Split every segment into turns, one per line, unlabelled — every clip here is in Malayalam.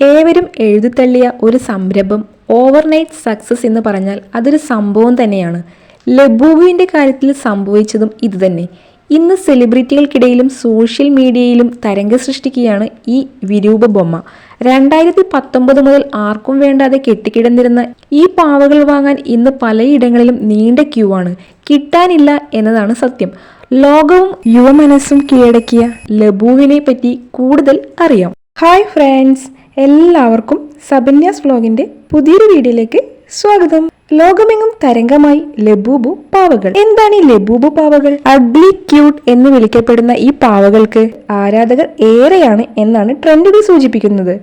ഏവരും എഴുതിത്തള്ളിയ ഒരു സംരംഭം ഓവർനൈറ്റ് സക്സസ് എന്ന് പറഞ്ഞാൽ അതൊരു സംഭവം തന്നെയാണ്. ലബൂബുവിൻ്റെ കാര്യത്തിൽ സംഭവിച്ചതും ഇതുതന്നെ. ഇന്ന് സെലിബ്രിറ്റികൾക്കിടയിലും സോഷ്യൽ മീഡിയയിലും തരംഗം സൃഷ്ടിക്കുകയാണ് ഈ വിരൂപ ബൊമ്മ. 2019 മുതൽ ആർക്കും വേണ്ടാതെ കെട്ടിക്കിടന്നിരുന്ന ഈ പാവകൾ വാങ്ങാൻ ഇന്ന് പലയിടങ്ങളിലും നീണ്ട ക്യൂ ആണ്. കിട്ടാനില്ല എന്നതാണ് സത്യം. ലോകവും യുവമനസ്സും കീഴടക്കിയ ലബൂവിനെ പറ്റി കൂടുതൽ അറിയാം. ഹായ് ഫ്രണ്ട്സ്, എല്ലാവർക്കും സബന്യാസ് വ്ലോഗിന്റെ പുതിയൊരു വീഡിയോയിലേക്ക് സ്വാഗതം. ലോകമെങ്ങും തരംഗമായി ലബൂബു പാവകൾ. എന്താണ് ഈ ലബൂബു പാവകൾ? അഗ്ലി ക്യൂട്ട് എന്ന് വിളിക്കപ്പെടുന്ന ഈ പാവകൾക്ക് ആരാധകർ ഏറെയാണ് എന്നാണ് ട്രെൻഡുകൾ സൂചിപ്പിക്കുന്നത്.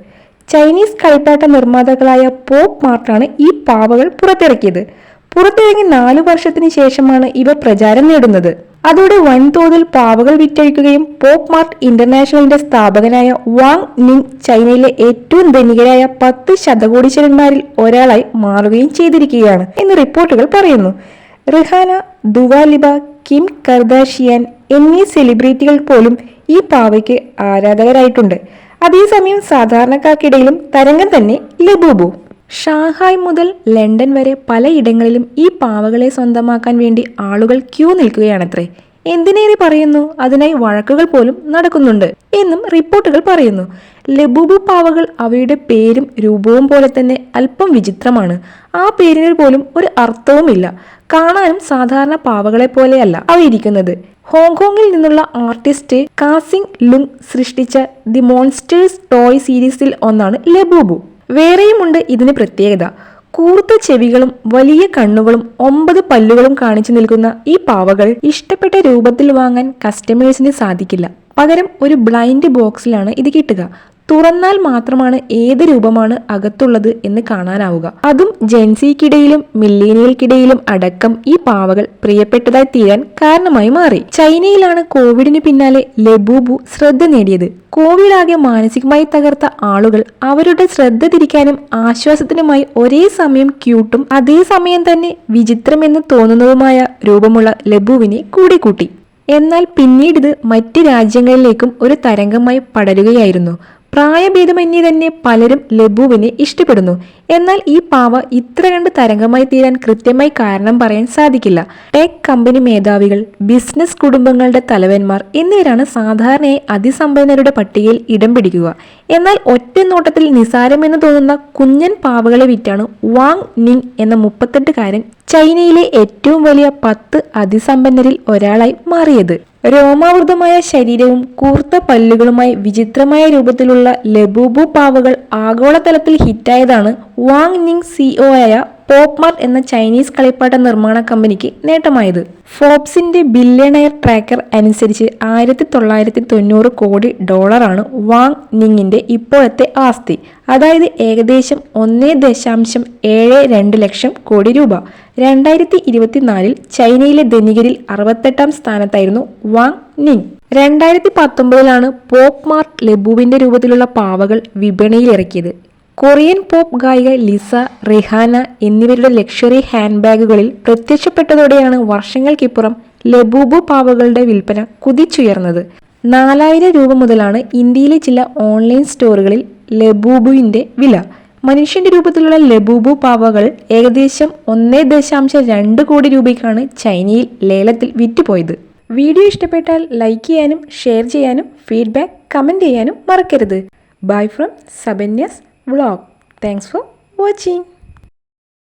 ചൈനീസ് കളിപ്പാട്ട നിർമ്മാതാക്കളായ പോപ്പ് മാർട്ടാണ് ഈ പാവകൾ പുറത്തിറക്കിയത്. പുറത്തിറങ്ങി 4 വർഷത്തിന് ശേഷമാണ് ഇവ പ്രചാരം നേടുന്നത്. അതോടെ വൻതോതിൽ പാവകൾ വിറ്റഴിക്കുകയും പോപ്പ് മാർട്ട് ഇന്റർനാഷണലിന്റെ സ്ഥാപകനായ വാങ് നിങ് ചൈനയിലെ ഏറ്റവും ധനികരായ 10 ശതകോടീശ്വരന്മാരിൽ ഒരാളായി മാറുകയും ചെയ്തിരിക്കുകയാണ് എന്ന് റിപ്പോർട്ടുകൾ പറയുന്നു. റിഹാന, ദുവ ലിപ, കിം കർദാഷിയാൻ എന്നീ സെലിബ്രിറ്റികൾ പോലും ഈ പാവയ്ക്ക് ആരാധകരായിട്ടുണ്ട്. അതേസമയം സാധാരണക്കാർക്കിടയിലും തരംഗം തന്നെ ലബൂബു. ഷാങ്ഹായ് മുതൽ ലണ്ടൻ വരെ പലയിടങ്ങളിലും ഈ പാവകളെ സ്വന്തമാക്കാൻ വേണ്ടി ആളുകൾ ക്യൂ നിൽക്കുകയാണത്രേ. എന്തിനേറെ പറയുന്നു, അതിനായി വഴക്കുകൾ പോലും നടക്കുന്നുണ്ട് എന്നും റിപ്പോർട്ടുകൾ പറയുന്നു. ലബൂബു പാവകൾ അവയുടെ പേരും രൂപവും പോലെ തന്നെ അല്പം വിചിത്രമാണ്. ആ പേരിന് പോലും ഒരു അർത്ഥവുമില്ല. കാണാനും സാധാരണ പാവകളെ പോലെയല്ല അവ ഇരിക്കുന്നത്. ഹോങ്കോങ്ങിൽ നിന്നുള്ള ആർട്ടിസ്റ്റ് കാസിങ് ലുങ് സൃഷ്ടിച്ച ദി മോൺസ്റ്റേഴ്സ് ടോയ് സീരീസിൽ ഒന്നാണ് ലബൂബു. വേറെയുമുണ്ട് ഇതിന് പ്രത്യേകത. കൂർത്ത ചെവികളും വലിയ കണ്ണുകളും 9 പല്ലുകളും കാണിച്ചു നിൽക്കുന്ന ഈ പാവകൾ ഇഷ്ടപ്പെട്ട രൂപത്തിൽ വാങ്ങാൻ കസ്റ്റമേഴ്സിന് സാധിക്കില്ല. പകരം ഒരു ബ്ലൈൻഡ് ബോക്സിലാണ് ഇത് കിട്ടുക. തുറന്നാൽ മാത്രമാണ് ഏത് രൂപമാണ് അകത്തുള്ളത് എന്ന് കാണാനാവുക. അതും ജെൻസിക്കിടയിലും മില്ലേനിയൽക്കിടയിലും അടക്കം ഈ പാവകൾ പ്രിയപ്പെട്ടതായി തീരാൻ കാരണമായി മാറി. ചൈനയിലാണ് കോവിഡിന് പിന്നാലെ ലബൂബു ശ്രദ്ധ നേടിയത്. കോവിഡ് ആകെ മാനസികമായി തകർത്ത ആളുകൾ അവരുടെ ശ്രദ്ധ തിരിക്കാനും ആശ്വാസത്തിനുമായി ഒരേ സമയം ക്യൂട്ടും അതേസമയം തന്നെ വിചിത്രമെന്ന് തോന്നുന്നതുമായ രൂപമുള്ള ലബൂവിനെ കൂടിക്കൂട്ടി. എന്നാൽ പിന്നീടിത് മറ്റ് രാജ്യങ്ങളിലേക്കും ഒരു തരംഗമായി പടരുകയായിരുന്നു. പ്രായഭേദമന്യേ തന്നെ പലരും ലബൂവിനെ ഇഷ്ടപ്പെടുന്നു. എന്നാൽ ഈ പാവ ഇത്ര കണ്ട് തരംഗമായി തീരാൻ കൃത്യമായി കാരണം പറയാൻ സാധിക്കില്ല. ടെക് കമ്പനി മേധാവികൾ, ബിസിനസ് കുടുംബങ്ങളുടെ തലവന്മാർ എന്നിവരാണ് സാധാരണയായി അതിസമ്പന്നരുടെ പട്ടികയിൽ ഇടം പിടിക്കുക. എന്നാൽ ഒറ്റ നോട്ടത്തിൽ നിസാരമെന്ന് തോന്നുന്ന കുഞ്ഞൻ പാവകളെ വിറ്റാണ് വാങ് നിങ് എന്ന 38-കാരൻ ചൈനയിലെ ഏറ്റവും വലിയ 10 അതിസമ്പന്നരിൽ ഒരാളായി മാറിയത്. രോമാവൃതമായ ശരീരവും കൂർത്ത പല്ലുകളുമായി വിചിത്രമായ രൂപത്തിലുള്ള ലബൂബു പാവകൾ ആഗോളതലത്തിൽ ഹിറ്റായതാണ് വാങ് നിങ് സിഇഒ ആയ പോപ്പ് മാർട്ട് എന്ന ചൈനീസ് കളിപ്പാട്ട നിർമ്മാണ കമ്പനിക്ക് നേട്ടമായത്. ഫോബ്സിന്റെ ബില്യണയർ ട്രാക്കർ അനുസരിച്ച് $1990 കോടി വാങ് നിങ്ങിന്റെ ഇപ്പോഴത്തെ ആസ്തി. അതായത് ഏകദേശം 1.72 ലക്ഷം കോടി രൂപ. 2024 ചൈനയിലെ ധനികരിൽ 68-ാം സ്ഥാനത്തായിരുന്നു വാങ് നിങ്. 2019 പോപ്പ് മാർട്ട് ലബൂബിന്റെ രൂപത്തിലുള്ള പാവകൾ വിപണിയിൽ ഇറക്കിയത്. കൊറിയൻ പോപ്പ് ഗായിക ലിസ, റിഹാന എന്നിവരുടെ ലക്ഷറി ഹാൻഡ് ബാഗുകളിൽ പ്രത്യക്ഷപ്പെട്ടതോടെയാണ് വർഷങ്ങൾക്കിപ്പുറം ലബൂബു പാവകളുടെ വിൽപ്പന കുതിച്ചുയർന്നത്. 4000 രൂപ മുതലാണ് ഇന്ത്യയിലെ ചില ഓൺലൈൻ സ്റ്റോറുകളിൽ ലബൂബുവിന്റെ വില. മനുഷ്യന്റെ രൂപത്തിലുള്ള ലബൂബു പാവകൾ ഏകദേശം 1.2 കോടി രൂപയ്ക്കാണ് ചൈനയിൽ ലേലത്തിൽ വിറ്റുപോയത്. വീഡിയോ ഇഷ്ടപ്പെട്ടാൽ ലൈക്ക് ചെയ്യാനും ഷെയർ ചെയ്യാനും ഫീഡ്ബാക്ക് കമന്റ് ചെയ്യാനും മറക്കരുത്. ബൈ ഫ്രം സബന്യാസ് വ്ലോഗ്. Thanks for watching.